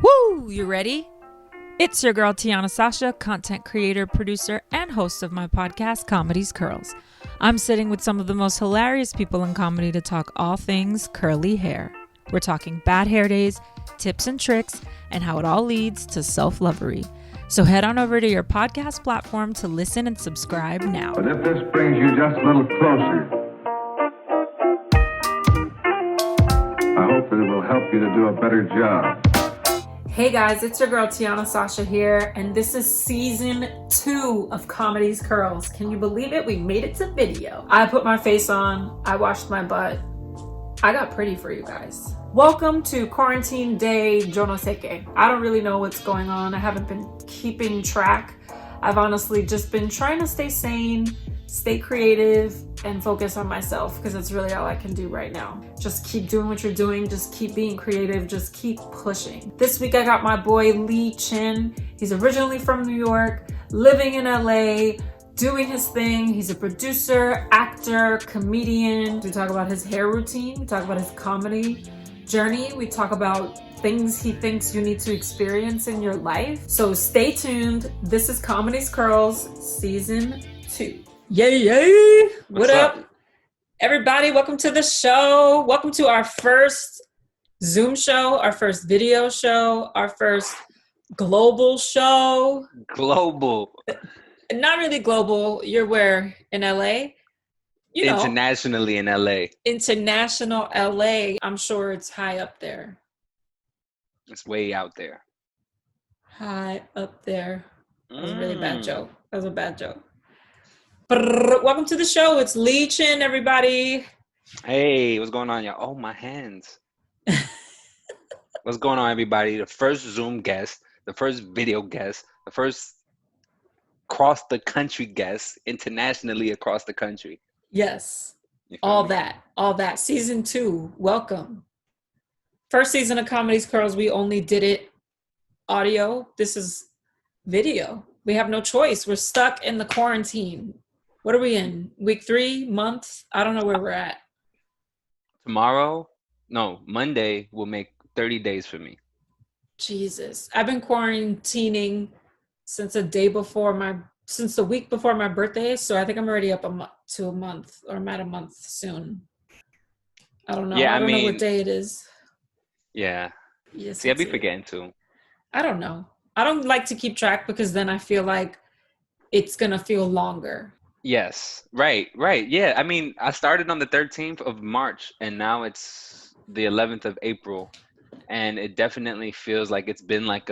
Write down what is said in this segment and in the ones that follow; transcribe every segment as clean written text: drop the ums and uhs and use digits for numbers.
Woo! You ready? It's your girl, Teona Sasha, content creator, producer, and host of my podcast, Comedy's Curls. I'm sitting with some of the most hilarious people in comedy to talk all things curly hair. We're talking bad hair days, tips and tricks, and how it all leads to self-lovery. So head on over to your podcast platform to listen and subscribe now. But if this brings you just a little closer, I hope that it will help you to do a better job. Hey guys, it's your girl Teona Sasha here, and this is season 2 of Comedy's Curls. Can you believe it? We made it to video. I put my face on, I washed my butt. I got pretty for you guys. Welcome to quarantine day yo no sé qué. I don't really know what's going on. I haven't been keeping track. I've honestly just been trying to stay sane, stay creative, and focus on myself because that's really all I can do right now. Just keep doing what you're doing. Just keep being creative. Just keep pushing. This week I got my boy Etienne. He's originally from New York, living in LA, doing his thing. He's a producer, actor, comedian. We talk about his hair routine. We talk about his comedy journey. We talk about things he thinks you need to experience in your life. So stay tuned. This is Comedy's Curls, season 2. Yay! What up, everybody? Welcome to the show. Welcome to our first Zoom show, our first video show, our first global show. Global. Not really global. You're where? In LA? You know, internationally in LA. International LA. I'm sure it's high up there. It's way out there. High up there. That was a really bad joke. That was a bad joke. Welcome to the show. It's Etienne, everybody. Hey, what's going on, y'all? Oh, my hands. What's going on, everybody? The first Zoom guest, the first video guest, the first cross the country guest, internationally across the country. Yes. All that. Season 2. Welcome. First season of Comedy's Curls, we only did it audio. This is video. We have no choice. We're stuck in the quarantine. What are we in? Week 3? Month? I don't know where we're at. Monday will make 30 days for me. Jesus. I've been quarantining since the week before my birthday. So I think I'm already up to a month, or I'm at a month soon. I don't know. Yeah, I don't know what day it is. Yeah. Yes. See, I'll be forgetting too. I don't know. I don't like to keep track because then I feel like it's going to feel longer. Yes. Right. Yeah. I mean, I started on the 13th of March and now it's the 11th of April. And it definitely feels like it's been like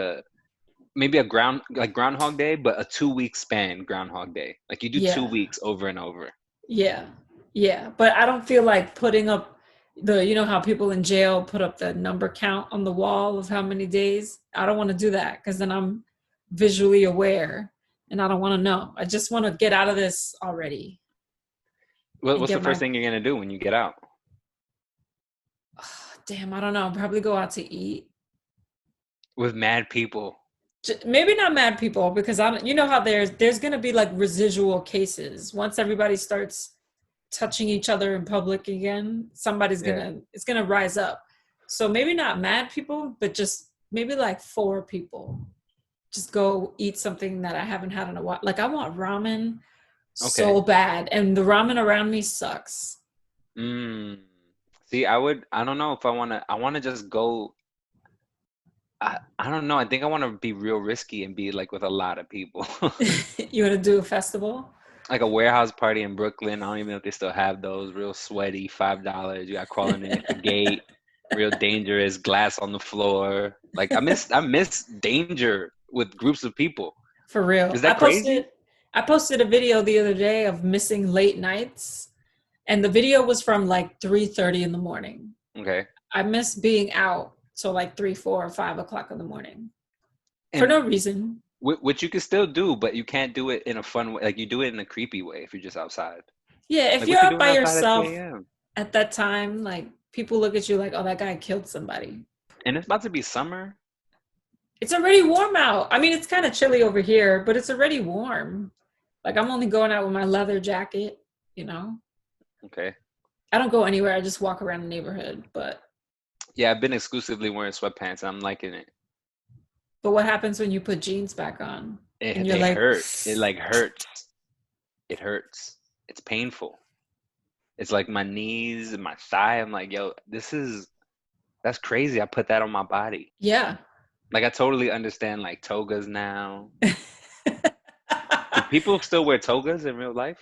maybe a Groundhog Day, but a 2-week span Groundhog Day. Like you do 2 weeks over and over. Yeah. Yeah. But I don't feel like putting up you know how people in jail put up the number count on the wall of how many days? I don't want to do that because then I'm visually aware and I don't want to know. I just want to get out of this already. What's the first thing you're going to do when you get out? Damn, I don't know. Probably go out to eat. With mad people. Maybe not mad people because you know how there's going to be like residual cases. Once everybody starts touching each other in public again, it's gonna rise up. So maybe not mad people, but just maybe like 4 people. Just go eat something that I haven't had in a while. Like I want ramen so bad, and the ramen around me sucks. See, I don't know if I want to just go. I don't know. I think I want to be real risky and be like with a lot of people. You want to do a festival? Like a warehouse party in Brooklyn. I don't even know if they still have those. Real sweaty, $5. You got crawling in at the gate. Real dangerous, glass on the floor. Like I miss danger with groups of people. For real. Is that crazy? I posted a video the other day of missing late nights, and the video was from like 3:30 in the morning. Okay. I miss being out till like 3, 4, or 5 o'clock in the morning for no reason. Which you can still do, but you can't do it in a fun way. Like you do it in a creepy way if you're just outside. Yeah, if you're out by yourself at that time, like people look at you like, oh, that guy killed somebody. And it's about to be summer. It's already warm out. I mean, it's kind of chilly over here, but it's already warm. Like I'm only going out with my leather jacket, you know? Okay. I don't go anywhere. I just walk around the neighborhood. Yeah, I've been exclusively wearing sweatpants. And I'm liking it. But what happens when you put jeans back on and you're They like, hurt. It like hurts. It hurts. It's painful. It's like my knees and my thigh. I'm like, yo, that's crazy. I put that on my body. yeah. Like I totally understand like togas now. Do people still wear togas in real life?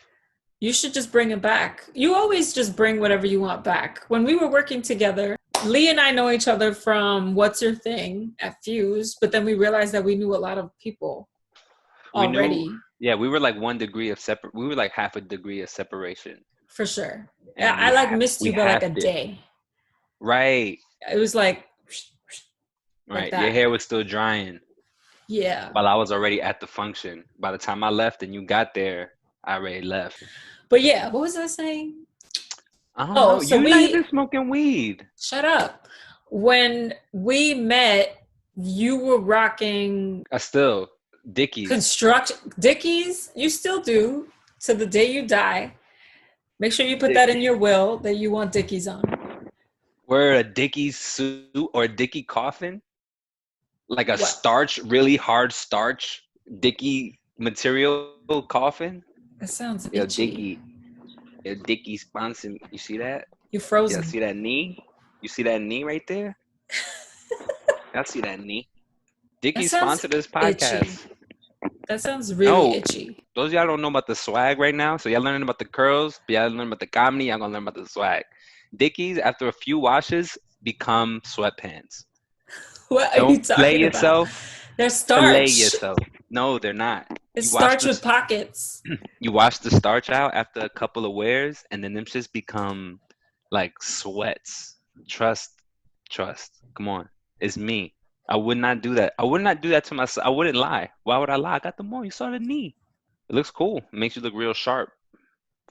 You should just bring it back. You always just bring whatever you want back. When we were working together, Lee and I know each other from What's Your Thing at Fuse, but then we realized that we knew a lot of people We knew, already, yeah, we were like 1 degree of separate. We were like half a degree of separation, for sure. and I like missed we you by like a halved it. day. Right, It was like right. Your that. hair was still drying Yeah. while I was already at the function. By the time I left and you got there, I already left. But yeah, what was I saying? I don't Oh, know. so You not we even smoking weed. shut up. When we met, you were rocking I still Dickies. construct Dickies. You still do to the day you die. Make sure you put Dick- that in your will that you want Dickies on. Wear a Dickies suit or a Dickie coffin, like a What? starch, really hard starch Dickie material coffin. That sounds Yo, itchy. Dickie. Yo, Dickie sponsored me. You see that? You Yeah, frozen. see that knee? You see that knee right there? I see that knee. That Dickie sounds sponsored this itchy. podcast. That sounds really No, itchy. those of y'all don't know about the swag right now. So y'all learning about the curls, but y'all learning about the comedy. Y'all gonna learn about the swag. Dickies, after a few washes, become sweatpants. What are you Don't play talking about? yourself. They're Play starch. yourself. No, they're not. It You wash starts the with pockets. you wash the starch out after a couple of wears, and then them just become like sweats. Trust, trust. Come on, it's me. I would not do that. I would not do that to myself. I wouldn't lie. Why would I lie? I got the more. You saw the knee. It looks cool. It makes you look real sharp.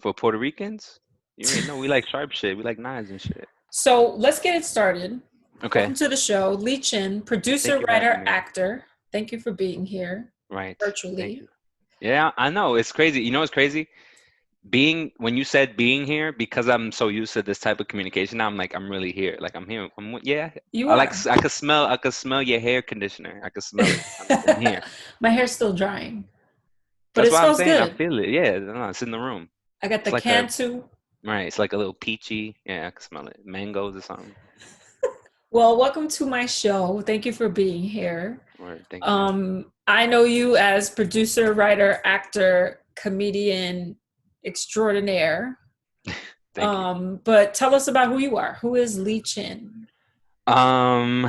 For Puerto Ricans, you already know we like sharp shit. We like knives and shit. So let's get it started. Okay. Welcome to the show. Lee Chin, Thank producer, you for having writer, me. actor. Thank you for being here Right. Thank virtually. you. Yeah, I know. It's crazy. You know what's crazy? Being when you said being here, because I'm so used to this type of communication now, I'm like I'm really here. Like I'm here. Yeah. You I like are. I could smell your hair conditioner. I could smell it. I'm here. My hair's still drying, but That's it why I'm smells saying I good. feel it. Yeah, no, it's in the room. I got It's the like a Cantu. right. It's like a little peachy. Yeah, I can smell it. Mangoes or something. Well, welcome to my show. Thank you for being here. Or thank you for having me. I know you as producer, writer, actor, comedian extraordinaire. Thank you. But tell us about who you are. Who is Lee Chin? Um,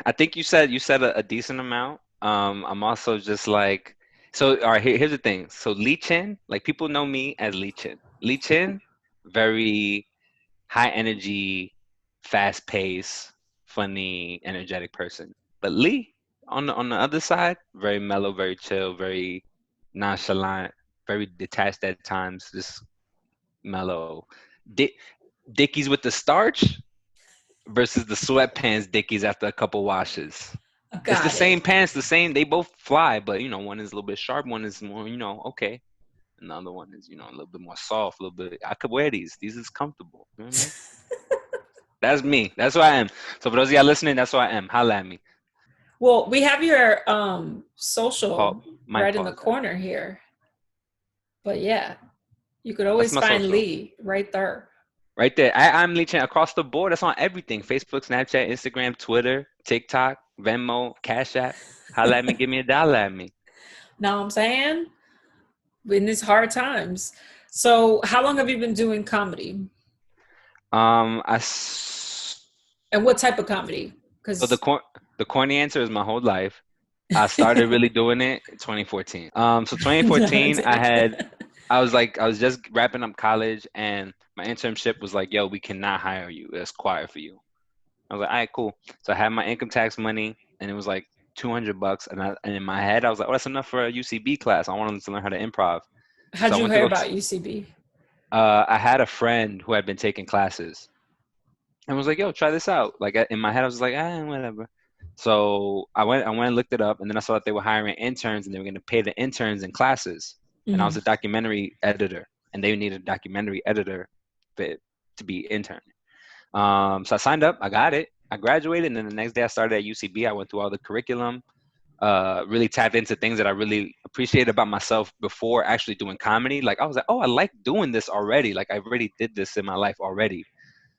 I think you said a decent amount. I'm also just like so. All right, here's the thing. So Lee Chin, like people know me as Lee Chin. Lee Chin, very high energy, fast pace, funny, energetic person. But Lee, on the other side, very mellow, very chill, very nonchalant, very detached at times, just mellow. Dick, Dickies with the starch versus the sweatpants Dickies after a couple washes. It's the Got same it. pants, the same. They both fly, but one is a little bit sharp, one is more, okay. And the other one is, a little bit more soft, a little bit. I could wear these. These is comfortable. You know what I mean? That's me. That's who I am. So for those of y'all listening, that's who I am. Holla at me. Well, we have your social Might right in the pause that. corner here. But yeah, you could That's always my find social. Lee right there. Right there. I'm leeching across the board. That's on everything. Facebook, Snapchat, Instagram, Twitter, TikTok, Venmo, Cash App. Holla at me, give me $1 at me. Know what I'm saying? In these hard times. So, how long have you been doing comedy? I And what type of comedy? So Because the corny answer is my whole life. I started really doing it in 2014. So no, I'm 2014, kidding. I was just wrapping up college, and my internship was like, "Yo, we cannot hire you. It's quiet for you." I was like, "All right, cool." So I had my income tax money, and it was like $200, and in my head, I was like, "Oh, that's enough for a UCB class. I wanted to learn how to improv." So How'd I you went to hear go. about UCB? I had a friend who had been taking classes, and was like, "Yo, try this out." Like in my head, I was like, whatever." So I went and looked it up, and then I saw that they were hiring interns, and they were going to pay the interns in classes. And I was Mhm. a documentary editor, and they needed a documentary editor fit. to be intern. So I signed up, I got it, I graduated, and then the next day I started at UCB. I went through all the curriculum, really tapped into things that I really appreciated about myself before actually doing comedy. Like I was like, oh, I like doing this already. Like I already did this in my life already.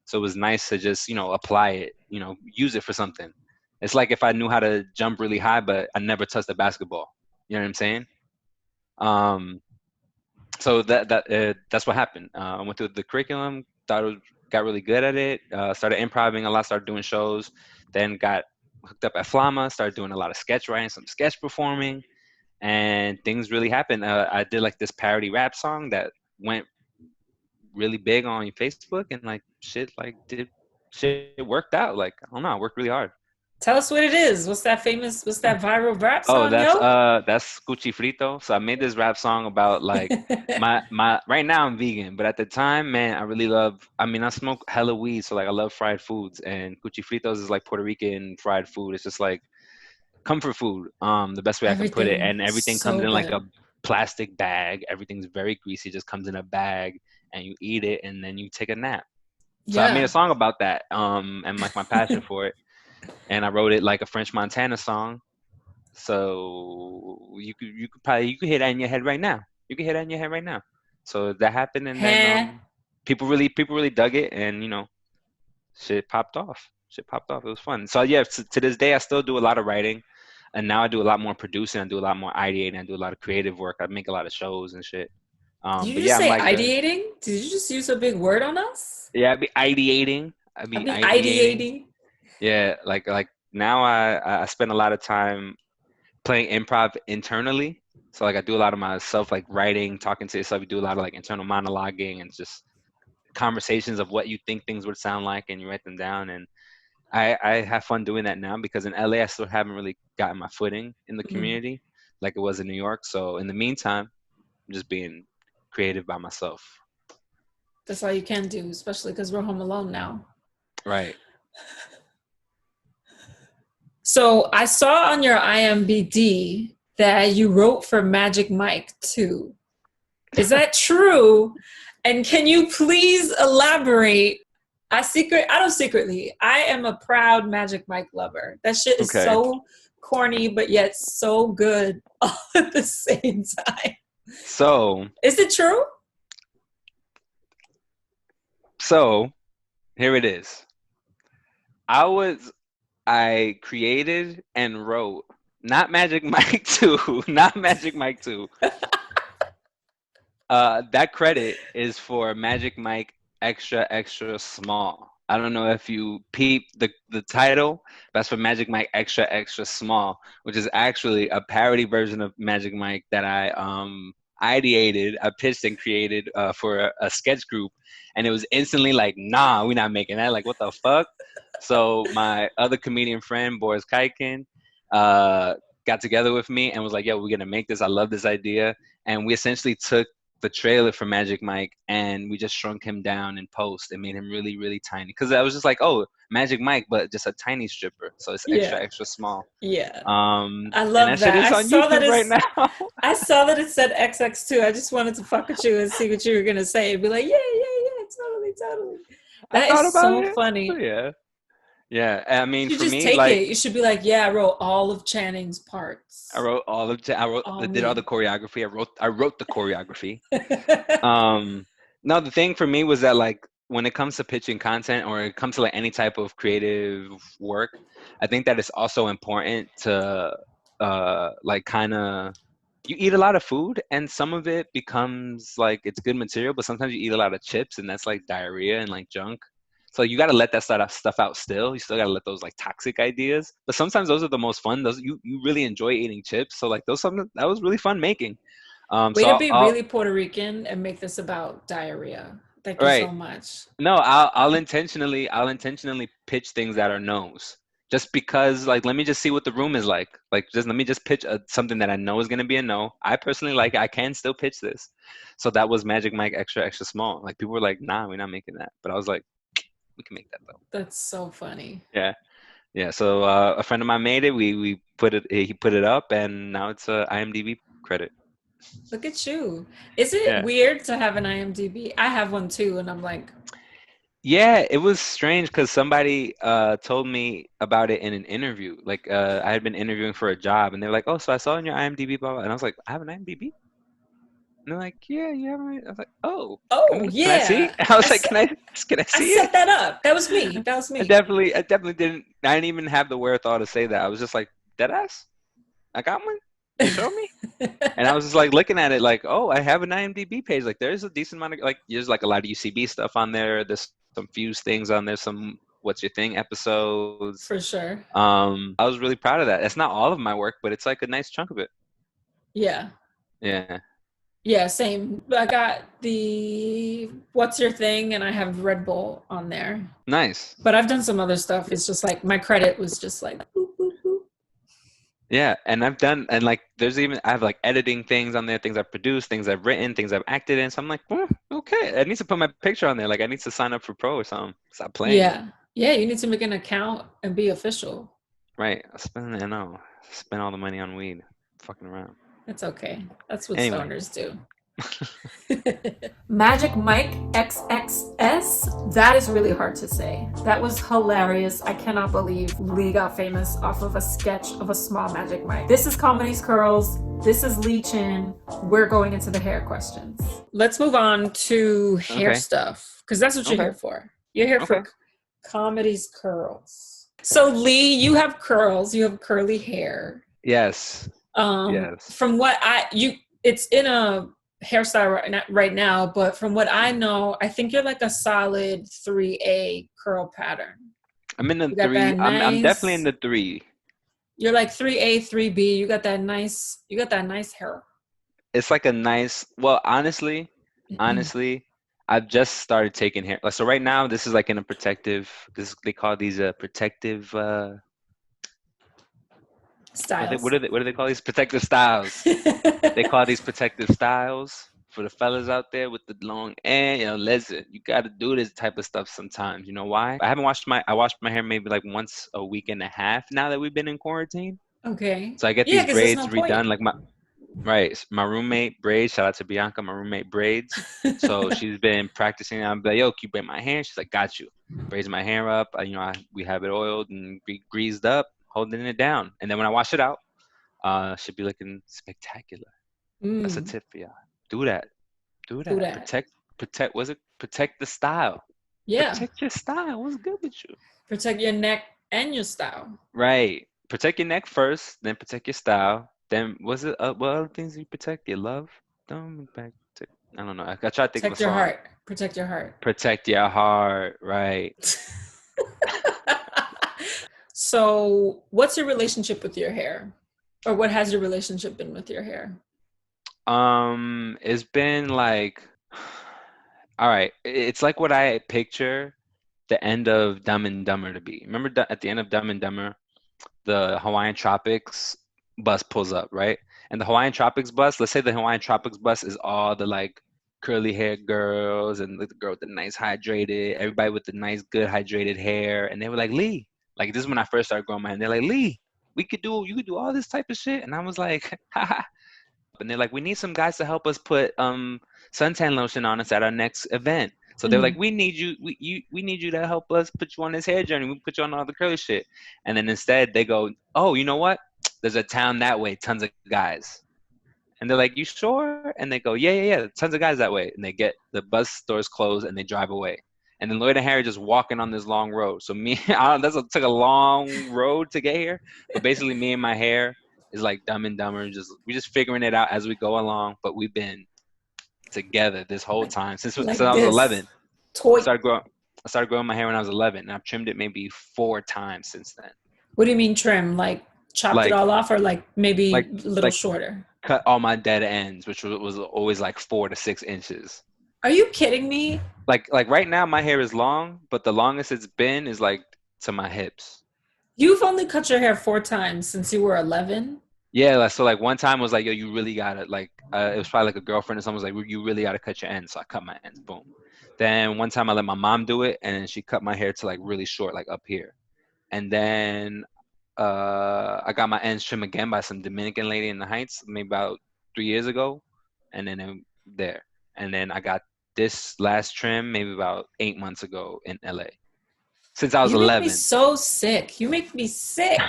So it was nice to just, apply it, use it for something. It's like if I knew how to jump really high, but I never touched a basketball. You know what I'm saying? Um, so that's what happened. I went through the curriculum, got really good at it. Started improvising a lot, started doing shows. Then got hooked up at Flama, started doing a lot of sketch writing, some sketch performing, and things really happened. I did like this parody rap song that went really big on Facebook, and like shit worked out. Like I don't know, I worked really hard. Tell us what it is. What's that viral rap Oh, song, yo? that's Cuchi Frito. So I made this rap song about like my right now I'm vegan, but at the time, man, I really love. I mean, I smoke hella weed, so like I love fried foods, and Cuchi Fritos is like Puerto Rican fried food. It's just like comfort food. The best way I can put it, Everything and everything comes so in like a good. plastic bag. Everything's very greasy. Just comes in a bag, and you eat it, and then you take a nap. So I made a Yeah. song about that, and like my passion for it, and I wrote it like a French Montana song. So you could hear that in your head right now. You can hear that in your head right now. So that happened, and then Huh. people really dug it, and shit popped off. Shit popped off. It was fun. So yeah, to this day, I still do a lot of writing, and now I do a lot more producing. I do a lot more ideating. I do a lot of creative work. I make a lot of shows and shit. Did you But just yeah, I'm say like ideating? Did you just use a big word on us? yeah, I be ideating. I I be be ideating. ideating. Yeah, like now I spend a lot of time playing improv internally. So like I do a lot of my self like writing, talking to yourself. You do a lot of like internal monologuing and just conversations of what you think things would sound like, and you write them down. And I have fun doing that now because in LA I still haven't really gotten my footing in the Mm. community like it was in New York. So in the meantime, I'm just being creative by myself. That's all you can do, especially because we're home alone now. Right. So I saw on your IMBD that you wrote for Magic Mike too. Is that true? And can you please elaborate? I don't secretly. I am a proud Magic Mike lover. That shit is Okay. so corny, but yet so good all at the same time. So Is it true? so here it is. I was I created and wrote not Magic Mike 2, not Magic Mike 2. That credit is for Magic Mike Extra Extra Small. I don't know if you peep the title. That's for Magic Mike Extra Extra Small, which is actually a parody version of Magic Mike that I ideated, I pitched and created for a sketch group, and it was instantly like, nah, we're not making that. Like, what the fuck? So my other comedian friend Boris Kaikin uh, got together with me and was like, yo, we're gonna make this. I love this idea, and we essentially took the trailer for Magic Mike and we just shrunk him down in post and made him really, really tiny. Because I was just like, oh, Magic Mike, but just a tiny stripper. So it's extra, Yeah. extra small. Yeah. I And love that shit that. is on YouTube right now. I saw that it said XX2. I just wanted to fuck with you and see what you were gonna say and be like, yeah, yeah, yeah, totally, totally. I That thought is about so it. funny. Yeah. Yeah. I mean, You for just me, take like, it. You should be like, yeah, I wrote all of Channing's I parts. wrote all of, I All did all the me. choreography. I wrote the choreography. Um, no, the thing for me was that like when it comes to pitching content or it comes to like any type of creative work, I think that it's also important to like kind of you eat a lot of food and some of it becomes like it's good material, but sometimes you eat a lot of chips and that's like diarrhea and like junk. So you got to let that stuff out still. You still got to let those like toxic ideas. But sometimes those are the most fun. Those you really enjoy eating chips. So like those something that was really fun making. Way So to I'll, be I'll really Puerto Rican and make this about diarrhea. Thank you right. so much. No, I'll intentionally pitch things that are no's. Just because, like, let me just see what the room is like. Like, just let me just pitch something that I know is gonna be a no. I personally like. I can still pitch this. So that was Magic Mike Extra Extra Small. Like people were like, "Nah, we're not making that." But I was like, "We can make that though." That's so funny. Yeah, yeah. So a friend of mine made it. We put it. He put it up, and now it's a IMDb credit. Look at you. Is it Yeah. weird to have an IMDb? I have one too, and I'm like, Yeah, it was strange because somebody told me about it in an interview. Like I had been interviewing for a job, and they were like, "Oh, so I saw in your IMDb, blah, blah," and I was like, "I have an IMDb?" And they're like, "Yeah, you have an." I was like, "Oh, Oh can I see?" yeah, I was like, can I I see it?" set that up. That was me. That was me. I definitely didn't. I didn't even have the wherewithal to say that. I was just like, "Dead ass, I got one. You show me?" And I was just like looking at it, like, "Oh, I have an IMDb page. Like, there's a decent amount of like, there's like a lot of UCB stuff on there. There's some Fuse things on there. Some What's Your Thing episodes." For sure. I was really proud of that. It's not all of my work, but it's like a nice chunk of it. Yeah. Yeah, Yeah, same. I got the What's Your Thing, and I have Red Bull on there. nice. But I've done some other stuff. It's just like my credit was just like boop, boop, boop. Yeah, and I've done, and like there's even I have like editing things on there, things I've produced, things I've written, things I've acted in. So I'm like, okay, I need to put my picture on there. Like I need to sign up for pro or something. Stop playing. Yeah. Yeah, you need to make an account and be official. Right. I know. Spend all the money on weed. Fucking around. It's okay. That's what Anyway. stoners do. Magic Mike XXS. That is really hard to say. That was hilarious. I cannot believe Lee got famous off of a sketch of a small Magic Mike. This is Comedy's Curls. This is Lee Chin. We're going into the hair questions. Let's move on to hair Okay. stuff, because that's what you're Okay. here for. You're here for Okay. Comedy's Curls. So Lee, you have curls. You have curly hair. Yes. Yes. From what it's in a hairstyle right now, but from what I know, I think you're like a solid 3A curl pattern. I'm in the You got three. that I'm definitely in nice. the three. You're like 3A, 3B. You got that nice. You got that nice hair. It's like a nice. Well, honestly, I've just started taking hair. Like, so right now, this is like in a protective. They call these protective. Styles. What do they call these protective styles? They call these protective styles for the fellas out there with the long hair. You know, listen, you got to do this type of stuff sometimes. You know why? I washed my hair maybe like once a week and a half now that we've been in quarantine. Okay. So I get Yeah, these because there's braids no point. redone. Like my roommate braids. Shout out to Bianca, my roommate braids. So she's been practicing. I'm like, yo, can you braid my hair? She's like, got you. Braids my hair up. We have it oiled and greased up, holding it down. And then when I wash it out, should be looking spectacular. That's a Mm, tip for y'all. Do that. Do do that. that. Was it protect the style? Yeah. Protect your style. What's good with you? Protect your neck and your style. Right. Protect your neck first, then protect your style. Then was it what other things you protect? Your love? Don't look back. I don't know. I try to think of a Protect your song. heart. Protect your heart. Protect your heart. Right. So, what's your relationship with your hair? Or what has your relationship been with your hair? It's been like, all right. It's like what I picture the end of Dumb and Dumber to be. Remember at the end of Dumb and Dumber, the Hawaiian Tropics bus pulls up, right? And the Hawaiian Tropics bus, let's say the Hawaiian Tropics bus is all the like curly haired girls and the girl with the nice hydrated, everybody with the nice, good hydrated hair. And they were like, Lee, like this is when I first started growing my hair. And they're like, Lee, you could do all this type of shit. And I was like, haha. And they're like, we need some guys to help us put suntan lotion on us at our next event. So they were like, Mm. we need you, we need you to help us put you on this hair journey. We put you on all the curly shit. And then instead they go, oh, you know what? There's a town that way, tons of guys. And they're like, you sure? And they go, yeah, tons of guys that way. And they get the bus doors closed and they drive away. And then Lloyd and Harry just walking on this long road. So me, took a long road to get here. But basically, me and my hair is like Dumb and Dumber. We just figuring it out as we go along. But we've been together this whole Like, time since like I was this. 11. I Toy. started growing. I started growing my hair when I was 11, and I've trimmed it maybe 4 times since then. What do you mean trim? Like chopped it Like, all off, or like like, maybe a little like shorter? cut all my dead ends, which was always like 4 to 6 inches. Are you kidding me? Like right now, my hair is long, but the longest it's been is like to my hips. You've only cut your hair 4 times since you were 11? Yeah, like, so like one time was like, yo, you really gotta like, it was probably like a girlfriend or someone was like, you really gotta cut your ends. So I cut my ends, boom. Then one time I let my mom do it, and then she cut my hair to like really short, like up here. And then I got my ends trimmed again by some Dominican lady in the Heights, maybe about 3 years ago, and then there. And then I got this last trim maybe about 8 months ago in LA. Since I was You make me 11. so sick. You make me sick.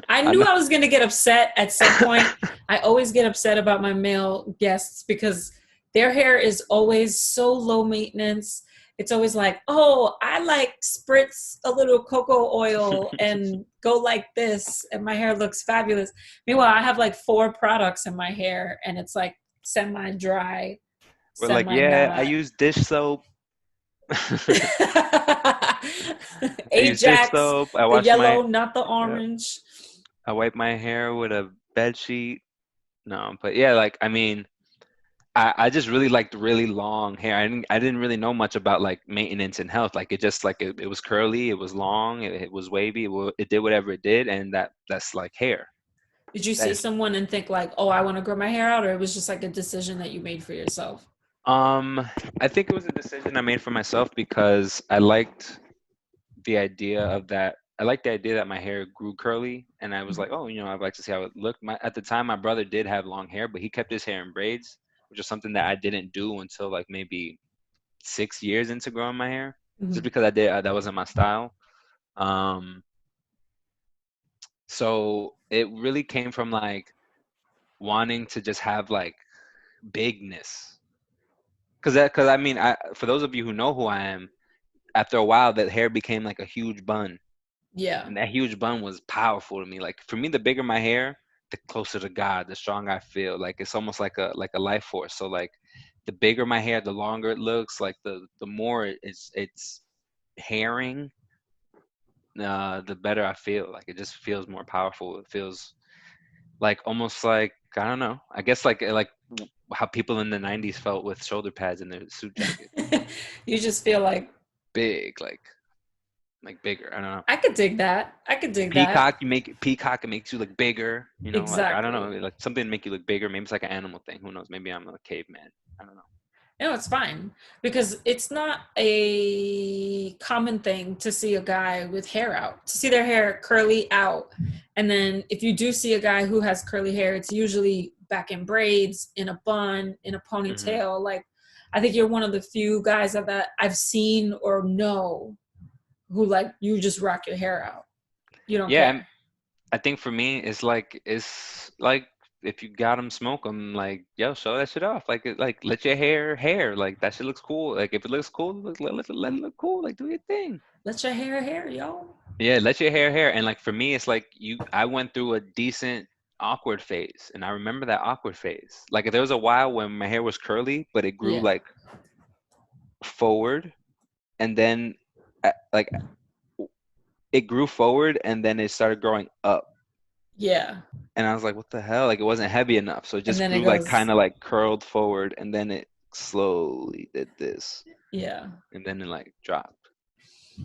I I knew know. I was going to get upset at some point. I always get upset about my male guests because their hair is always so low maintenance. It's always like, oh, I like spritz a little cocoa oil and go like this, and my hair looks fabulous. Meanwhile, I have like 4 products in my hair, and it's like semi-dry, We're like, yeah, I semi-not. use dish soap. I use dish Ajax, soap. the yellow, not the Yeah, orange. I wipe my hair with a bed sheet. No, but yeah, like I mean, I just really liked really long hair. I didn't really know much about like maintenance and health. Like it just like it was curly, it was long, it was wavy, it did whatever it did, and that's like hair. Did you see That's someone and think like, oh, I want to grow my hair out, or it was just like a decision that you made for yourself? um I think it was a decision I made for myself because the idea of that I liked the idea that my hair grew curly, and I was like, oh, I'd like to see how it looked. At the time, my brother did have long hair, but he kept his hair in braids, which is something that I didn't do until like maybe 6 years into growing my hair, just Mm-hmm. because that wasn't my style. Um, so it really came from like wanting to just have like bigness, because I mean, for those of you who know who I am, after a while, that hair became like a huge bun. Yeah. And that huge bun was powerful to me. Like for me, the bigger my hair, the closer to God, the stronger I feel. Like it's almost like a life force. So like the bigger my hair, the longer it looks. Like the more it's hairing, the better I feel. Like it just feels more powerful. It feels like almost like I don't know. I guess like how people in the '90s felt with shoulder pads in their suit jacket. You just feel like Big, like bigger. I don't know. I could dig that. I could dig that. Peacock, it makes you look bigger, like I don't know, Exactly. like something to make you look bigger. Maybe it's like an animal thing. Who knows? Maybe I'm a caveman. I don't know. No, it's fine because it's not a common thing to see a guy with hair out, to see their hair curly out. And then if you do see a guy who has curly hair, it's usually back in braids, in a bun, in a Hmm. ponytail. Like, I think you're one of the few guys that I've seen or know who, like, you just rock your hair out. You don't Yeah, care. I think for me, it's like if you got them, smoke them. Like, yo, show that shit off. Like let your hair. Like that shit looks cool. Like if it looks cool, let it look cool. Like do your thing. Let your hair, yo. Yeah, let your hair. And like for me, it's like I went through a decent awkward phase, and I remember that awkward phase. Like there was a while when my hair was curly, but it grew Yeah. like forward, and then like it grew forward, and then it started growing up, Yeah. and I was like, what the hell? Like it wasn't heavy enough, so it And just then it grew like goes, kind of like curled forward, and then it slowly did this, yeah. and then it like dropped.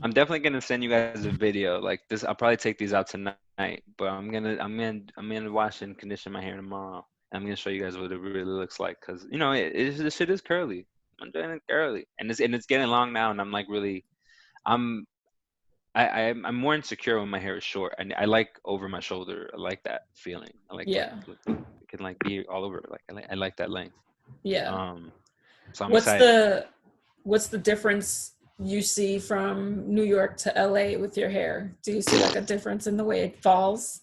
I'm definitely gonna send you guys a video like this. I'll probably take these out tonight, but I'm gonna wash and condition my hair tomorrow. I'm gonna show you guys what it really looks like, because this shit is curly. I'm doing it curly, and it's getting long now, and I'm like really I'm I'm more insecure when my hair is short, and I like over my shoulder. I like that feeling. I like Yeah. it can like be all over. Like I like that length. Yeah. Um, so I'm What's excited. the what's the difference you see from New York to LA with your hair? Do you see like a difference in the way it falls?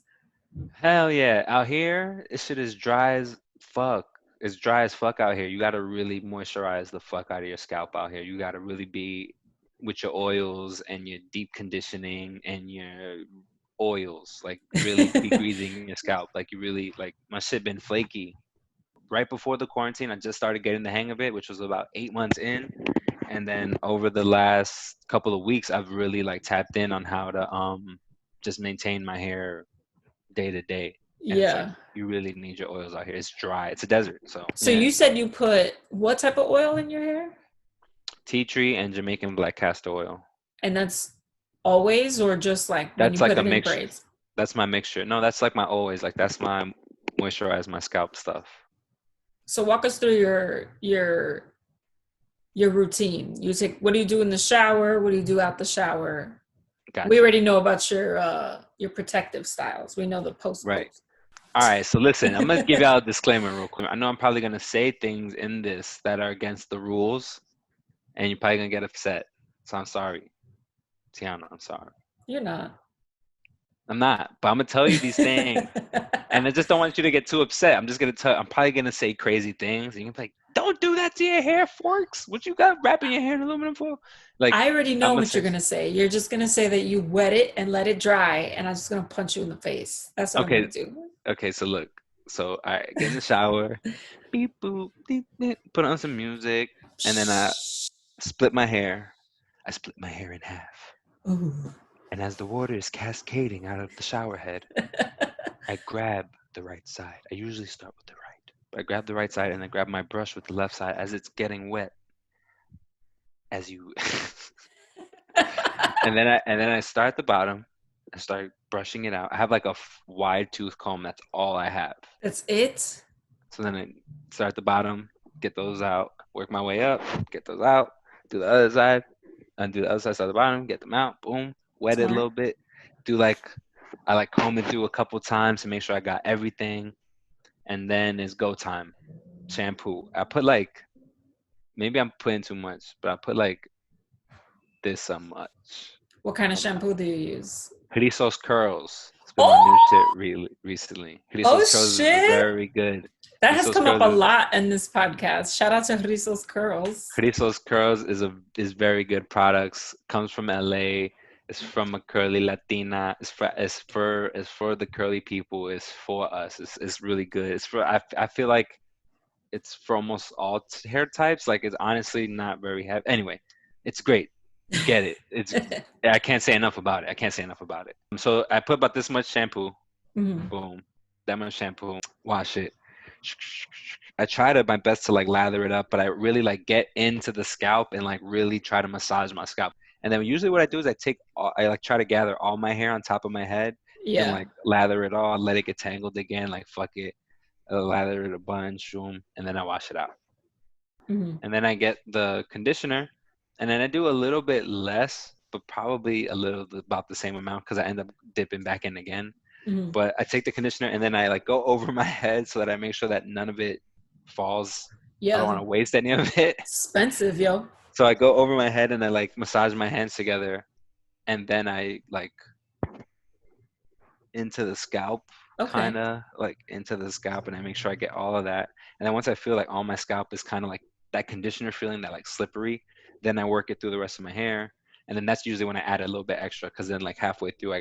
Hell yeah, out here this shit is dry as fuck. It's dry as fuck out here. You gotta really moisturize the fuck out of your scalp out here. You gotta really be with your oils and your deep conditioning and your oils, like really be greasing your scalp. Like you really like my shit been flaky right before the quarantine. I just started getting the hang of it, which was about 8 months in. And then over the last couple of weeks, I've really like tapped in on how to just maintain my hair day to day. And it's like Yeah. you really need your oils out here. It's dry. It's a desert. So So yeah. you said you put what type of oil in your hair? Tea tree and Jamaican black castor oil. And that's always or just like when you That's like put a it in mixture. braids? That's my mixture. No, that's like my always like that's my moisturize my scalp stuff. So walk us through your routine. You take what do you do in the shower? What do you do out the shower? We Gotcha. already know about your protective styles. We know the post Right. post. All right, so listen, I'm gonna give y'all a disclaimer real quick. I know I'm probably gonna say things in this that are against the rules, and you're probably gonna get upset. So I'm sorry, Teona. I'm sorry. You're not. I'm not, but I'm gonna tell you these things, and I just don't want you to get too upset. I'm just gonna tell. I'm probably gonna say crazy things, and you're like, "Don't do that to your hair, Forks. What you got wrapping your hair in aluminum for?" Like, I already I'm know gonna what you're say, gonna say. You're just gonna say that you wet it and let it dry, and I'm just gonna punch you in the face. That's what I'm okay, gonna do. okay. So look, so I get in the shower, beep boop, beep, beep, put on some music, and then I split my hair. I split my hair in half, Ooh. and as the water is cascading out of the shower head, I grab the right side. I usually start with the right, but I grab the right side and then grab my brush with the left side as it's getting wet. As you, and then I start at the bottom. I start brushing it out. I have like a wide tooth comb. That's all I have. That's it? So then I start at the bottom, get those out, work my way up, get those out, do the other side, and do the other side, start at the bottom, get them out, boom, wet it a Smart. little bit. Do like I like comb it through a couple times to make sure I got everything, and then it's go time. Shampoo. I put like maybe I'm putting too much, but I put like this much. What kind of Hold on. shampoo do you use? Rizos Curls. It's been my new shit Oh, recently. oh Rizos Curls is shit. very good. That has Rizos come up Curls a is lot in this podcast. Shout out to Rizos Curls. Rizos Curls is very good products. Comes from LA. It's from a curly Latina. It's for the curly people. It's for us. It's really good. I feel like it's for almost all hair types. Like it's honestly not very heavy. Anyway, it's great. Get it. I can't say enough about it. I can't say enough about it. So I put about this much shampoo. Mhm. Boom. That much shampoo. Wash it. I try to my best to like lather it up, but I really like get into the scalp and like really try to massage my scalp. And then usually what I do is I like try to gather all my hair on top of my head and Yeah. like lather it all, let it get tangled again, like fuck it. Lather it a bunch, boom, and then I wash it out. Mhm. And then I get the conditioner, and then I do a little bit less, but probably about the same amount because I end up dipping back in again. Mhm. But I take the conditioner and then I like go over my head so that I make sure that none of it falls. I don't Yeah. want to waste any of it. Expensive, yo. So I go over my head and I like massage my hands together, and then I like into the scalp, Okay. kind of like into the scalp, and I make sure I get all of that. And then once I feel like all my scalp is kind of like that conditioner feeling, that like slippery, then I work it through the rest of my hair. And then that's usually when I add a little bit extra because then like halfway through I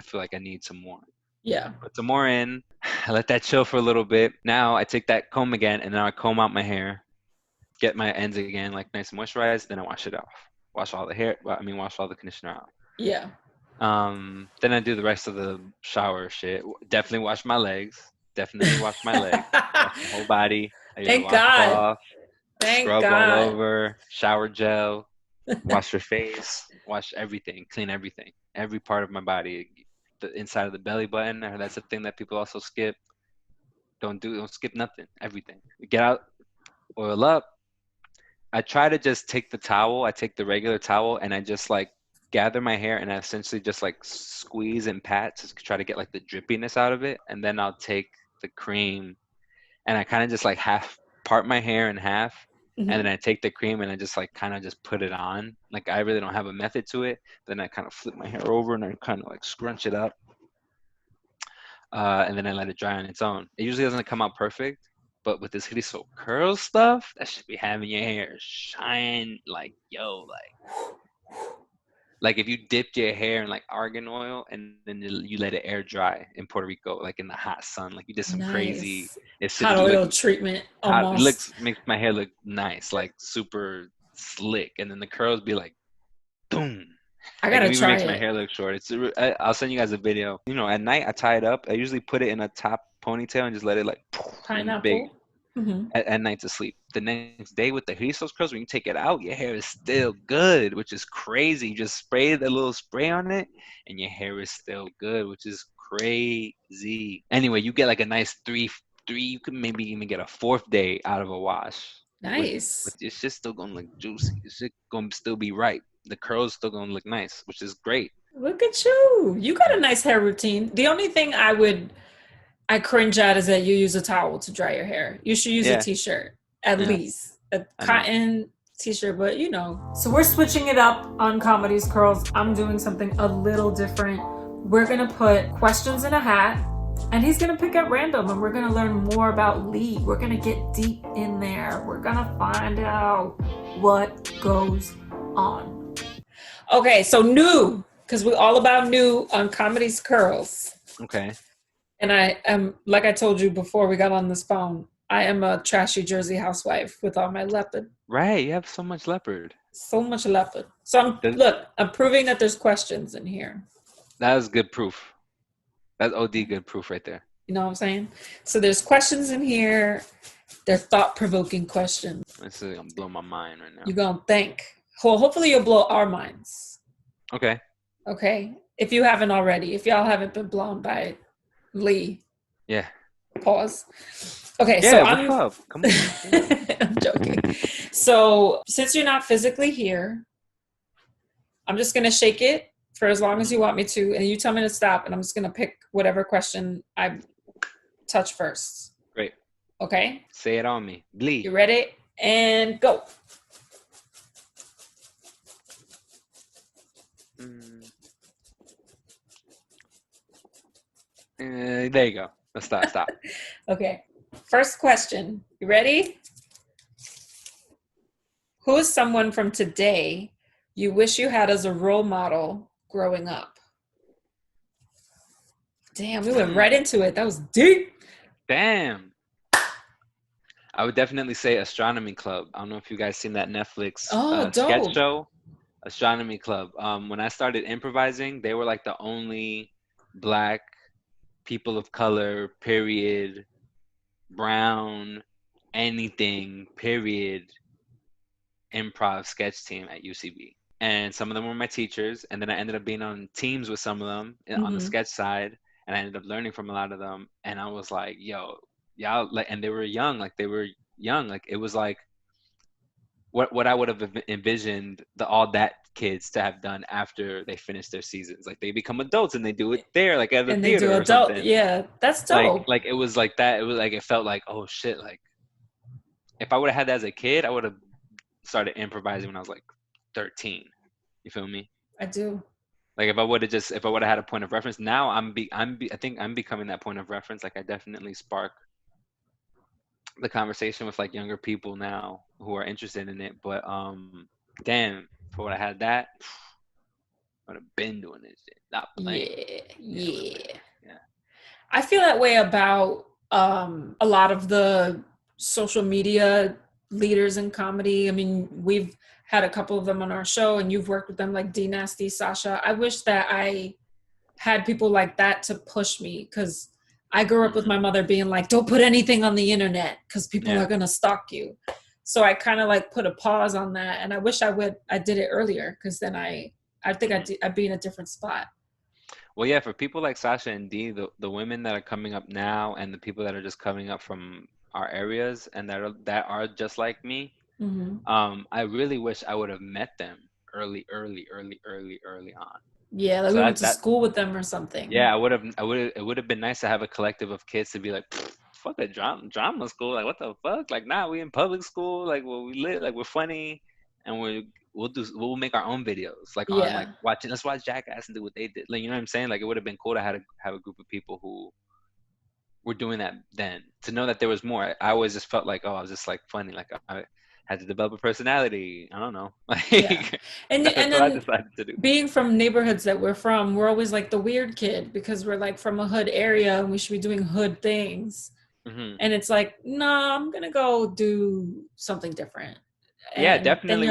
feel like I need some more. Yeah. Put some more in. I let that chill for a little bit. Now I take that comb again and now I comb out my hair, get my ends again like nice and moisturized. Then I wash it off. Wash all the hair. Wash all the conditioner out. Yeah. Then I do the rest of the shower shit. Definitely wash my legs. Definitely wash my legs. Wash my whole body. I use a Thank God. washcloth. Thank Scrub all God. over. Shower gel. Wash your face. Wash everything. Clean everything. Every part of my body. The inside of the belly button. That's a thing that people also skip. Don't skip nothing. Everything. Get out. Oil up. I try to just take the towel. I take the regular towel and I just like gather my hair and I essentially just like squeeze and pat to try to get like the drippiness out of it. And then I'll take the cream and I kind of just like half part my hair in half. And then Mhm. I take the cream and I just like kind of just put it on. Like I really don't have a method to it. Then I kind of flip my hair over and I kind of like scrunch it up. And then I let it dry on its own. It usually doesn't come out perfect, but with this Hiriso curl stuff, that should be having your hair shine like yo, like if you dipped your hair in like argan oil and then you let it air dry in Puerto Rico, like in the hot sun, like you did some crazy. Nice. It should Hot look oil treatment hot. It almost. looks makes my hair look nice, like super slick, and then the curls be like boom. I Like it gotta even try makes my it. hair look short. I'll send you guys a video. At night I tie it up. I usually put it in a top ponytail and just let it like and big Pineapple. Hmm. at night to sleep. The next day with the Rizos curls, when you take it out, your hair is still good, which is crazy. You just spray the little spray on it, and your hair is still good, which is crazy. Anyway, you get like a nice three. You could maybe even get a fourth day out of a wash. With Nice. it's just still gonna look juicy. It's just gonna still be right. The curls still gonna look nice, which is great. Look at you. You got a nice hair routine. The only thing I cringe at is that you use a towel to dry your hair. You should use a Yeah, t-shirt at yeah, least. A I know. cotton t-shirt, but you know. So we're switching it up on Comedy's Curls. I'm doing something a little different. We're gonna put questions in a hat, and he's gonna pick at random, and we're gonna learn more about Lee. We're gonna get deep in there. We're gonna find out what goes on. Okay, so new, because we're all about new on Comedy's Curls. Okay. And I am, like I told you before we got on this phone, I am a trashy Jersey housewife with all my leopard. Right, you have so much leopard. So much leopard. So I'm proving that there's questions in here. That is good proof. That's OD good proof right there. You know what I'm saying? So there's questions in here. They're thought-provoking questions. This is gonna blow my mind right now. You're gonna think. Well, hopefully you'll blow our minds. Okay. Okay. If you haven't already, if y'all haven't been blown by Lee. Yeah. Pause. Okay, yeah, so what's up? Come on. I'm joking. So since you're not physically here, I'm just gonna shake it for as long as you want me to, and you tell me to stop, and I'm just gonna pick whatever question I touch first. Great. Okay? Say it on me. Lee. You ready? And go. There you go. Let's stop. Okay. First question. You ready? Who is someone from today you wish you had as a role model growing up? Damn, we went right into it. That was deep. Damn. I would definitely say Astronomy Club. I don't know if you guys seen that Netflix sketch show, Astronomy Club. When I started improvising, they were like the only Black people of color, period, brown, anything, period, improv sketch team at UCB. And some of them were my teachers, and then I ended up being on teams with some of them on the sketch side, and I ended up learning from a lot of them. And I was like, yo, y'all, like, and they were young, like it was like what I would have envisioned the All That kids to have done after they finish their seasons. Like they become adults and they do it there, like at the and theater they do or adult, something. yeah, that's dope. Like it was like that. It was like, it felt like, oh shit, like if I would have had that as a kid, I would have started improvising when I was like 13. You feel me? I do. Like if I would have had a point of reference, now I think I'm becoming that point of reference. Like I definitely spark the conversation with like younger people now who are interested in it. But damn, if I would have had that, I would have been doing this shit. Not playing. Yeah. I feel that way about a lot of the social media leaders in comedy. I mean, we've had a couple of them on our show, and you've worked with them, like D Nasty, Sasha. I wish that I had people like that to push me, because I grew up with my mother being like, don't put anything on the internet because people are going to stalk you. So I kind of like put a pause on that. And I wish I did it earlier, because then I think I'd be in a different spot. Well, yeah, for people like Sasha and Dee, the women that are coming up now and the people that are just coming up from our areas and that are just like me, I really wish I would have met them early on. Yeah, like so we went to school with them or something. Yeah, it would have been nice to have a collective of kids to be like, fuck a drama school, like what the fuck? Like, nah, we in public school, like we lit, like we're funny, and we'll make our own videos, like on like let's watch Jackass and do what they did. Like, you know what I'm saying? Like it would have been cool to have a group of people who were doing that then, to know that there was more. I always just felt like, oh, I was just like funny, like I had to develop a personality. I don't know. Like, and that's then what I decided to do. Being from neighborhoods that we're from, we're always like the weird kid, because we're like from a hood area and we should be doing hood things. And it's like, no, I'm gonna go do something different. Yeah, I definitely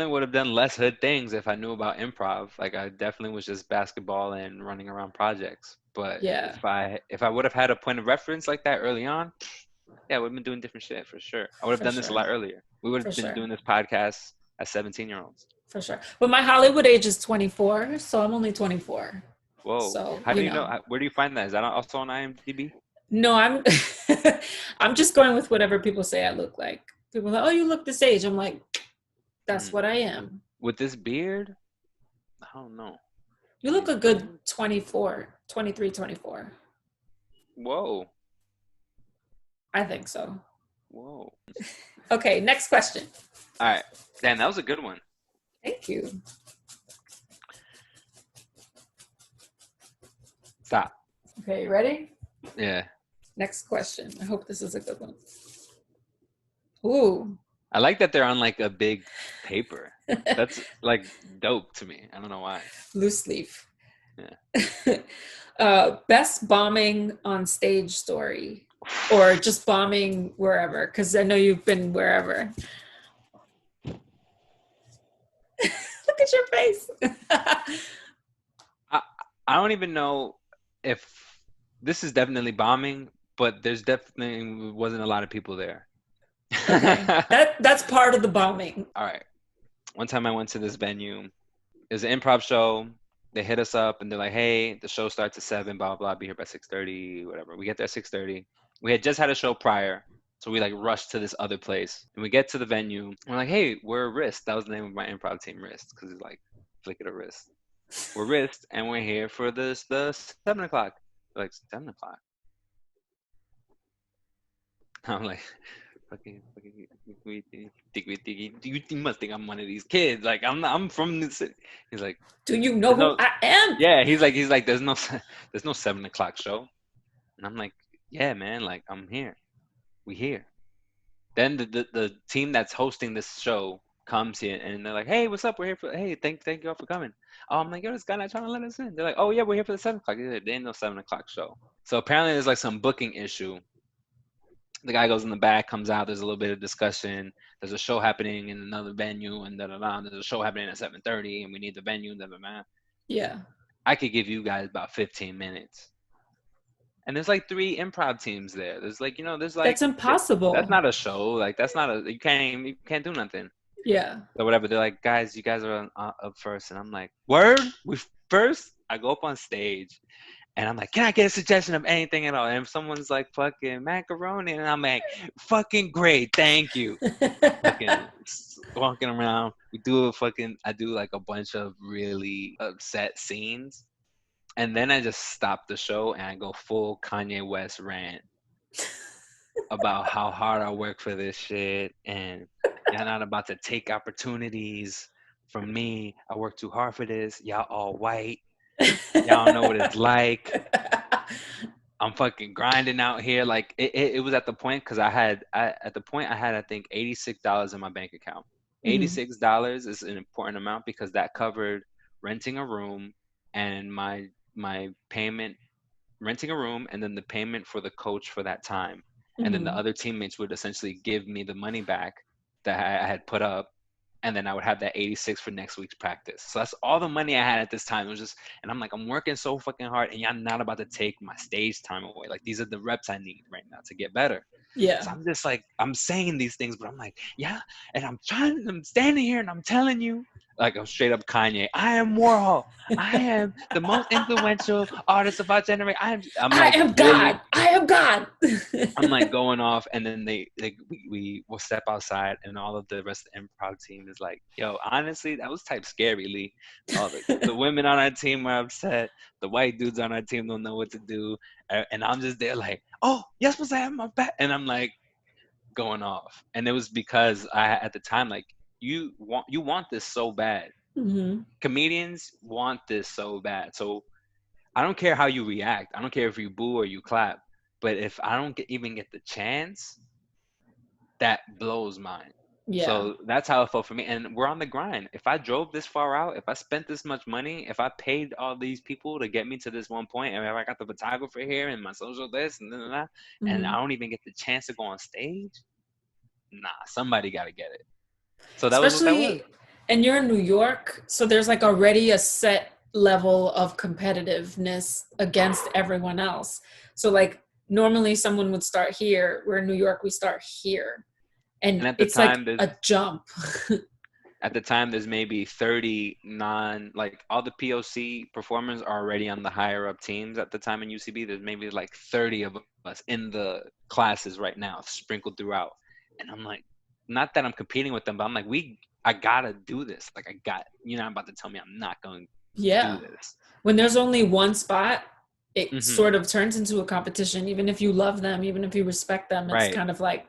would have done less hood things if I knew about improv. Like I definitely was just basketball and running around projects. But if I would have had a point of reference like that early on, yeah, we've been doing different shit for sure. I would have done this a lot earlier. We would have been doing this podcast as 17-year-olds. For sure. But my Hollywood age is 24, so I'm only 24. Whoa. So how do you know? Where do you find that? Is that also on IMDb? No, I'm just going with whatever people say I look like. People are like, oh, you look this age. I'm like, that's what I am. With this beard? I don't know. You look a good 23, 24. Whoa. I think so. Whoa. Okay, next question. All right. Damn, that was a good one. Thank you. Stop. Okay, you ready? Yeah. Next question. I hope this is a good one. Ooh. I like that they're on like a big paper. That's like dope to me. I don't know why. Loose leaf. Yeah. Best bombing on stage story, or just bombing wherever, because I know you've been wherever. Look at your face. I don't even know if this is definitely bombing, but there's definitely wasn't a lot of people there. Okay, that's part of the bombing. All right. One time I went to this venue. It was an improv show. They hit us up and they're like, "Hey, the show starts at 7, blah blah. Be here by 6:30, whatever." We get there at 6:30. We had just had a show prior, so we like rushed to this other place. And we get to the venue. We're like, "Hey, we're Wrist." That was the name of my improv team, Wrist, because it's like flick it a wrist. We're Wrist, and we're here for the 7 o'clock. They're like 7 o'clock. I'm like, fucking, you must think I'm one of these kids. Like I'm from the city. He's like, Do you know who I am? yeah. He's like, there's no 7 o'clock show. And I'm like, yeah, man. Like I'm here. We here. Then the team that's hosting this show comes here and they're like, hey, what's up? We're here for. Hey, thank you all for coming. Oh, I'm like, yo, this guy not trying to let us in. They're like, oh yeah, we're here for the 7 o'clock. There ain't no 7 o'clock show. So apparently there's like some booking issue. The guy goes in the back, comes out. There's a little bit of discussion. There's a show happening in another venue, and there's a show happening at 7:30, and we need the venue. Yeah. I could give you guys about 15 minutes, and there's like 3 improv teams there. There's like there's like That's impossible. That's not a show. Like that's not you can't do nothing. Yeah. So whatever. They're like, guys, you guys are up first, and I'm like, word, we first. I go up on stage. And I'm like, can I get a suggestion of anything at all? And if someone's like, fucking macaroni, and I'm like, fucking great, thank you. Fucking walking around, I do like a bunch of really upset scenes. And then I just stop the show and I go full Kanye West rant about how hard I work for this shit. And y'all not about to take opportunities from me. I work too hard for this. Y'all all white. Y'all don't know what it's like. I'm fucking grinding out here. Like it was at the point because I had I think $86 in my bank account. $86 is an important amount because that covered renting a room and my payment, renting a room, and then the payment for the coach for that time. And then the other teammates would essentially give me the money back that I had put up. And then I would have that 86 for next week's practice. So that's all the money I had at this time. It was just, and I'm like, I'm working so fucking hard, and y'all not about to take my stage time away. Like these are the reps I need right now to get better. Yeah. So I'm just like, I'm saying these things, but I'm like, yeah. And I'm standing here and I'm telling you, like I'm straight up Kanye. I am Warhol. I am the most influential artist of our generation. I am God. I am God. I'm like going off, and then we will step outside, and all of the rest of the improv team is like, yo, honestly, that was type scary, Lee. All the women on our team were upset. The white dudes on our team don't know what to do. And I'm just there like, oh, you're supposed to have my back. And I'm like going off. And it was because I, at the time, like, you want this so bad. Comedians want this so bad. So I don't care how you react. I don't care if you boo or you clap. But if I don't even get the chance, that blows mine. Yeah. So that's how it felt for me. And we're on the grind. If I drove this far out, if I spent this much money, if I paid all these people to get me to this one point, and if I got the photographer here and my social this and that, and I don't even get the chance to go on stage, nah, somebody got to get it. So that was what that was. And you're in New York, so there's like already a set level of competitiveness against everyone else. So like normally someone would start here. We're in New York, we start here. And at the it's time, like a jump. At the time, there's maybe 30 like all the POC performers are already on the higher up teams at the time in UCB. There's maybe like 30 of us in the classes right now, sprinkled throughout. And I'm like, not that I'm competing with them, but I'm like, I gotta do this. Like you're not about to tell me I'm not going to do this. When there's only one spot, it sort of turns into a competition. Even if you love them, even if you respect them, it's kind of like,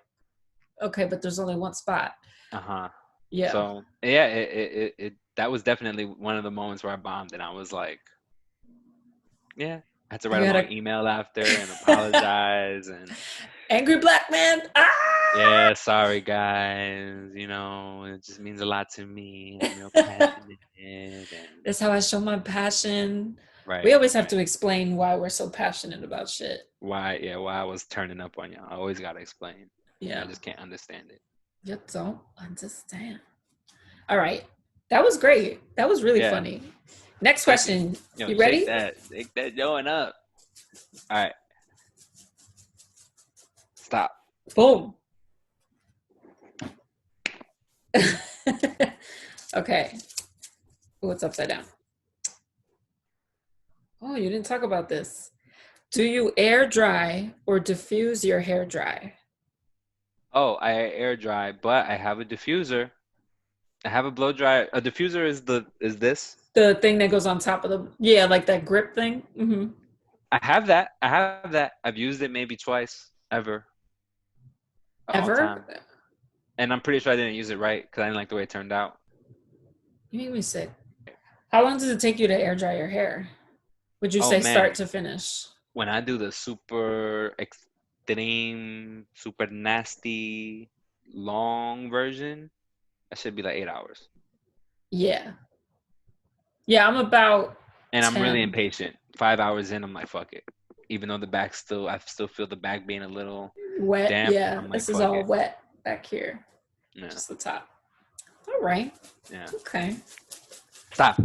okay, but there's only one spot. Yeah. So yeah, it that was definitely one of the moments where I bombed, and I was like, yeah, I had to write You a had long email after and a apologize, and angry black man. Ah! yeah, sorry guys, it just means a lot to me. I'm real passionate, and That's how I show my passion. We right, always have right. to explain why we're so passionate about shit. Why I was turning up on y'all. I always gotta explain. Yeah. I just can't understand it. You don't understand. All right. That was great. That was really Yeah, funny. Next thank you. question. Yo, You ready? shake that joint up. All right, stop. Boom. Okay. Oh, it's upside down. Oh, you didn't talk about this. Do you air dry or diffuse your hair dry? Oh, I air dry, but I have a diffuser. I have a blow dryer. A diffuser is this. The thing that goes on top of the, yeah, like that grip thing. Hmm. I have that. I have that. I've used it maybe twice ever, all Ever? time, and I'm pretty sure I didn't use it right because I didn't like the way it turned out. You make me sick. How long does it take you to air dry your hair? Would you Oh say start man, to finish? when I do the super extreme, super nasty, long version, that should be like 8 hours. Yeah. Yeah, I'm about And I'm really 10. impatient. 5 hours in, I'm like, fuck it. Even though I still feel the back being a little Wet. damp. Yeah, I'm like, this is fuck all it. wet back here. Yeah, Just the top. All right. yeah. Okay. Stop.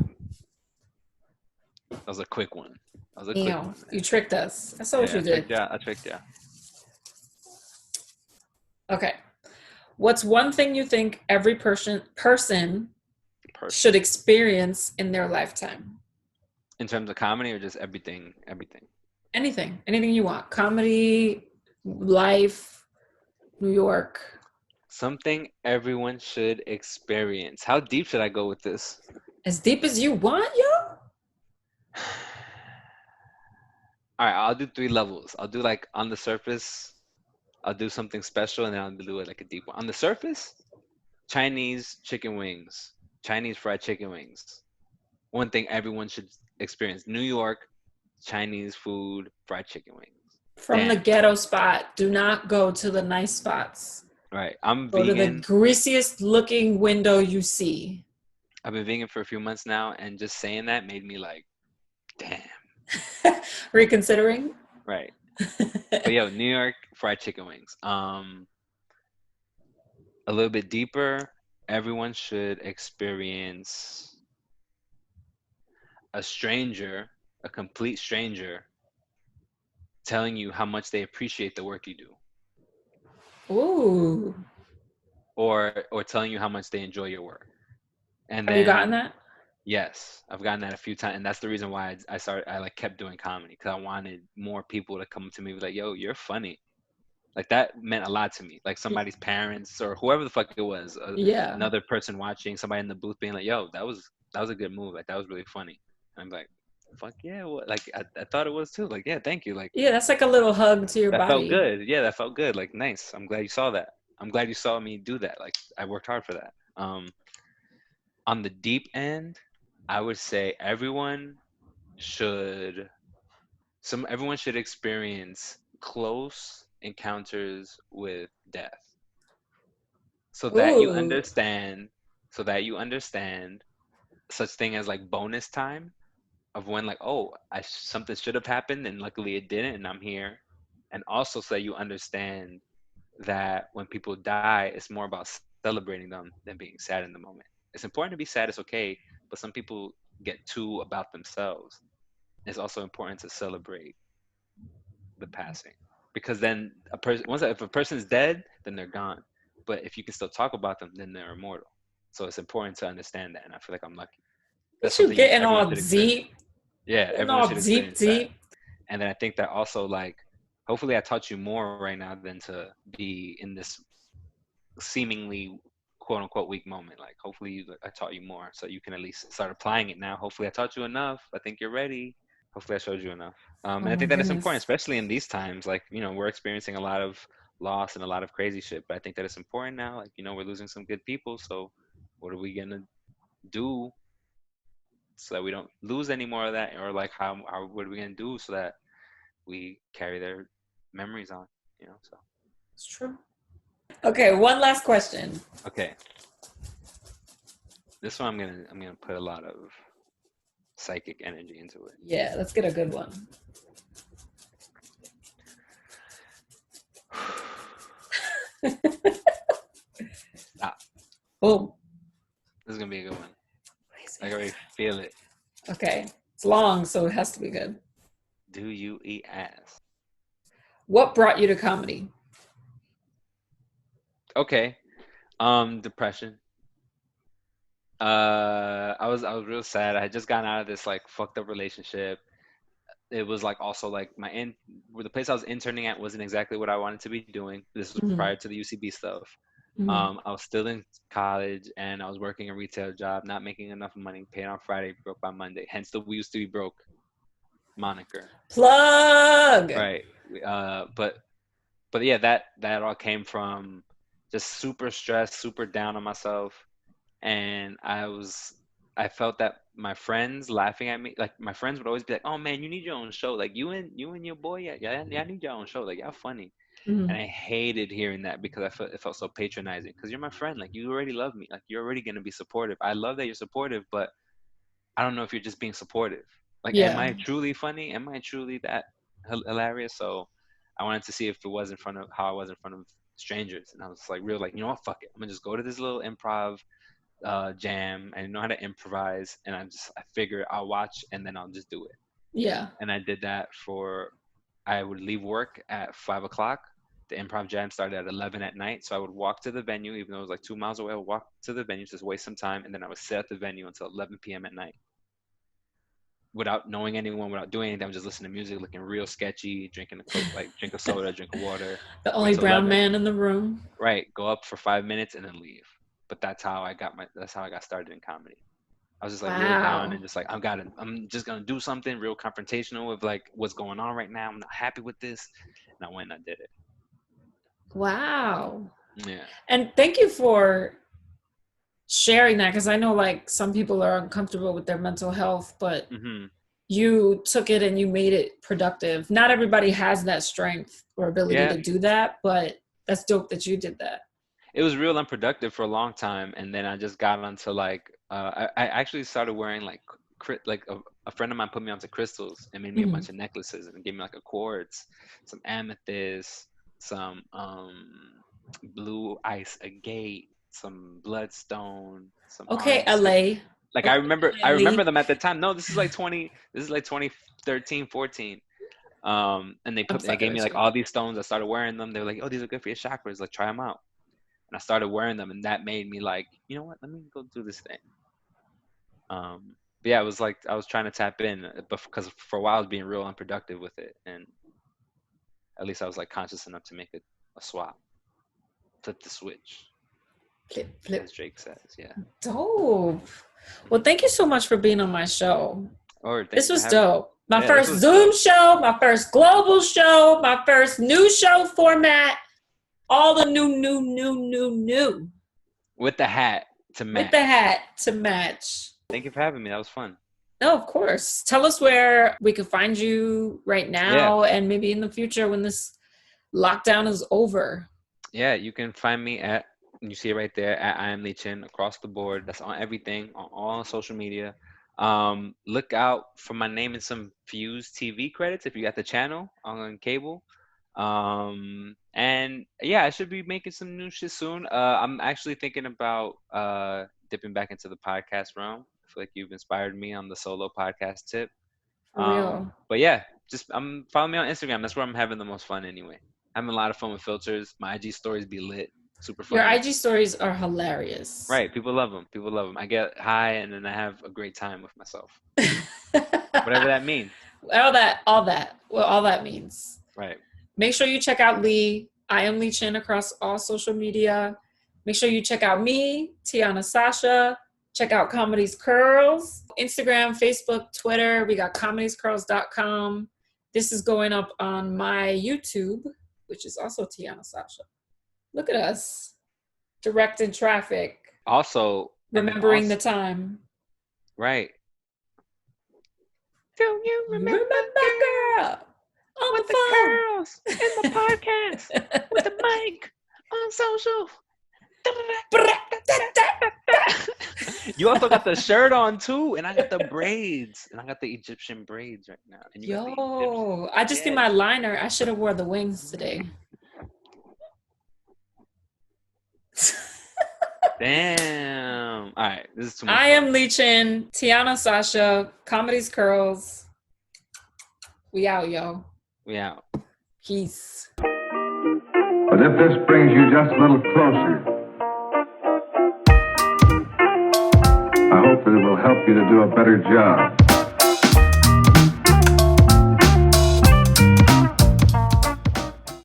That was a quick one. That was a quick Ew. one, You man. tricked us. I saw what Yeah, you I tricked did. you. I tricked you. Okay. What's one thing you think every person should Person. experience in their lifetime? In terms of comedy or just everything, everything. Anything. Anything you want. Comedy, life, New York. Something everyone should experience. How deep should I go with this? As deep as you want, yo? All right, I'll do 3 levels. I'll do like on the surface, I'll do something special, and then I'll do it like a deep one. On the surface, Chinese chicken wings, Chinese fried chicken wings. One thing everyone should experience. New York, Chinese food, fried chicken wings. From the Damn. ghetto spot, do not go to the nice spots. Right. I'm Go to the vegan. greasiest looking window you see. I've been vegan for a few months now, and just saying that made me like, damn. Reconsidering? Right. But yo, New York fried chicken wings. A little bit deeper, everyone should experience a stranger, a complete stranger, telling you how much they appreciate the work you do, Ooh. or telling you how much they enjoy your work. And Have you gotten then that? yes, I've gotten that a few times, and that's the reason why I like kept doing comedy because I wanted more people to come to me and be like, "Yo, you're funny." Like that meant a lot to me. Like somebody's parents or whoever the fuck it was, Yeah. another person watching, somebody in the booth being like, "Yo, that was a good move. Like that was really funny." And I'm like, "Fuck yeah!" What? Like I thought it was too. Like yeah, thank you. Like Yeah, that's like a little hug to your that felt body. good. Yeah, that felt good. Like nice. I'm glad you saw that. I'm glad you saw me do that. Like I worked hard for that. On the deep end, I would say should everyone should experience close encounters with death so that you Ooh. understand so that you understand such thing as like bonus time of when like oh something should have happened and luckily it didn't and I'm here, and also so that you understand that when people die it's more about celebrating them than being sad in the moment. It's important to be sad, it's okay, but some people get too about themselves. It's also important to celebrate the passing, because then a person once if a person's dead then they're gone, but if you can still talk about them then they're immortal. So it's important to understand that, and I feel like I'm lucky. That's Is you something getting everyone all should experience. deep? Yeah, Getting everyone all should deep, experience that. deep. And then I think that also like hopefully I taught you more right now than to be in this seemingly quote unquote weak moment. Like hopefully I taught you more so you can at least start applying it now. Hopefully I taught you enough. I think you're ready. Hopefully I showed you enough. Oh And I my think that it's important, goodness. especially in these times. Like, we're experiencing a lot of loss and a lot of crazy shit. But I think that it's important now. Like, we're losing some good people. So what are we gonna do so that we don't lose any more of that, or like how what are we gonna do so that we carry their memories on, you know? So It's true. Okay, one last question. okay, this one I'm gonna put a lot of psychic energy into it. Yeah, let's get a good one. Stop. Boom. This is gonna be a good one. I can already feel it. Okay, it's long, so it has to be good. Do you eat ass? What brought you to comedy? Okay. Depression. I was real sad. I had just gotten out of this like fucked up relationship. It was like also like where the place I was interning at wasn't exactly what I wanted to be doing. This was Mhm. prior to the UCB stuff. Mhm. I was still in college and I was working a retail job, not making enough money, paid on Friday, broke by Monday. Hence the "we used to be broke" moniker. Plug. Right. But yeah, that all came from just super stressed, super down on myself, and I felt that my friends laughing at me, like my friends would always be like, "Oh man, you need your own show. Like you and your boy, yeah, I need your own show. Like y'all funny." And Mhm. I hated hearing that because it felt so patronizing. Because you're my friend, like you already love me, like you're already gonna be supportive. I love that you're supportive, but I don't know if you're just being supportive. Like, am Yeah. I truly funny? Am I truly that hilarious? So I wanted to see if it was in front of how I was in front of strangers, and I was like, real, like, you know what, fuck it, I'm gonna just go to this little improv jam. I know how to improvise, and I figure I'll watch and then I'll just do it. Yeah. And I did that for. I would leave work at 5 o'clock. The improv jam started at 11 at night, so I would walk to the venue, even though it was like 2 miles away. I would walk to the venue, just waste some time, and then I would sit at the venue until 11 p.m. at night without knowing anyone, without doing anything. I'm just listening to music, looking real sketchy, drinking a Coke, like drink a soda, drink a water, The wait only till brown 11, man in the room. right, go up for 5 minutes and then leave. But that's how I got started in comedy. I was just like real down Wow. and just like I'm just gonna do something real confrontational with like what's going on right now. I'm not happy with this, and I went and I did it. Wow. Yeah. And thank you for sharing that, because I know like some people are uncomfortable with their mental health, but Hmm. you took it and you made it productive. Not everybody has that strength or ability Yeah. to do that, but that's dope that you did that. It was real unproductive for a long time, and then I just got onto like I actually started wearing like like a friend of mine put me onto crystals and made me a Mhm. bunch of necklaces and gave me like a quartz, some amethyst, some blue ice agate, some bloodstone, some Okay, orange. LA. Like Okay, I remember LA. them at the time. No, this is like 2013, 14. And I'm they fucking gave me with like you. all these stones. I started wearing them. They were like, "Oh, these are good for your chakras. Like try them out." And I started wearing them, and that made me like, you know what? Let me go do this thing. But yeah, it was like I was trying to tap in, but because for a while I was being real unproductive with it, and at least I was like conscious enough to make a swap, flip the switch, Flip, as flip. Drake says. Yeah. Dope. Well, thank you so much for being on my show. Or thank This you for was having me. dope. My Yeah, this first was Zoom dope. show, my first global show, my first new show format. All the new With the hat to with the match. hat to match. Thank you for having me. That was fun. No, of course. Tell us where we can find you right Yeah. now and maybe in the future when this lockdown is over. Yeah, you can find me at, you see it right there, at I am Etienne across the board. That's on everything, on all social media. Look out for my name in some Fuse TV credits if you got the channel on cable. And yeah, I should be making some new shit soon. I'm actually thinking about dipping back into the podcast realm. I feel like you've inspired me on the solo podcast tip. For real. But yeah, just follow me on Instagram. That's where I'm having the most fun anyway. Having a lot of fun with filters. My IG stories be lit, super Your funny. IG stories are hilarious. Right, people love them. People love them. I get high and then I have a great time with myself. Whatever that means. All that means. Right. Make sure you check out Lee. I am Lee Chin across all social media. Make sure you check out me, Teona Sasha. Check out Comedies Curls, Instagram, Facebook, Twitter. We got comediescurls.com. This is going up on my YouTube, which is also Teona Sasha. Look at us, directing traffic. Also, Remembering the time. Right. Do you remember, girl? On with the the phone. curls in the podcast with the mic on social? You also got the shirt on too, and I got the braids, and I got the Egyptian braids right now. And you got the Yo, I just did Yeah. my liner. I should have wore the wings today. Damn. All right, this is too much I fun. am leeching. Teona Sasha, Comedy's Curls. We out, yo. We out. Peace. But if this brings you just a little closer, I hope that it will help you to do a better job.